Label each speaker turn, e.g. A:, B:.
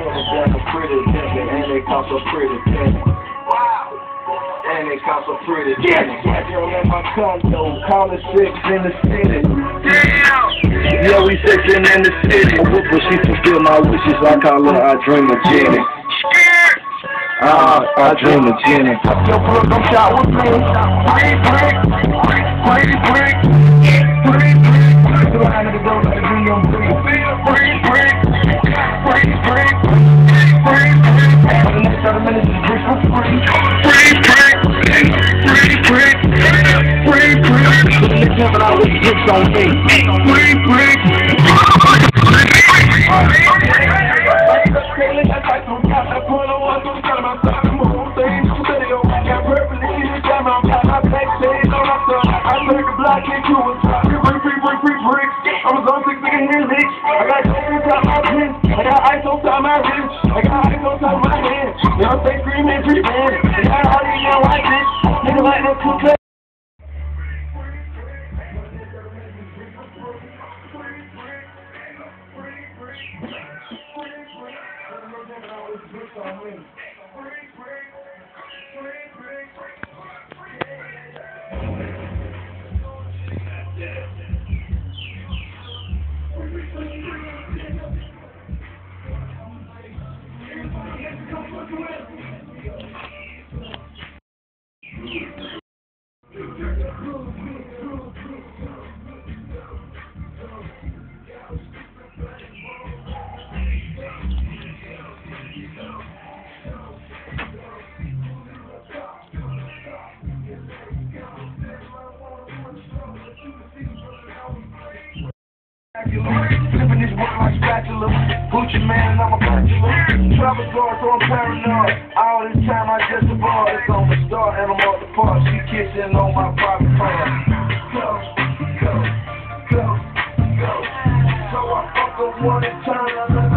A: Damn a pretty nigga, and they come so pretty penny. Wow. And they come so pretty penny. Yeah, girl in my condo, call it 6 in the city. Damn. Yeah, we 6 in the city. A whooper, she fulfill my wishes. I call her, I dream of Jenny. I dream of Jenny. Yo, bro, don't shot with me. I'm gonna take nigga here leaks. I got ice on top my pants. I got ice on top my wrist. I got ice on top my hand. You know, stay screaming, creeping. I got all these young white bitch. Nigga like no two play. Flipping this work like spatula. Gucci man, I'm a bachelor. Travel guard, so I'm paranoid. All this time I just abroad. It's on the start and I'm off the park. She kissing on my private plan. Go, go, go, go. So I fuck up one time.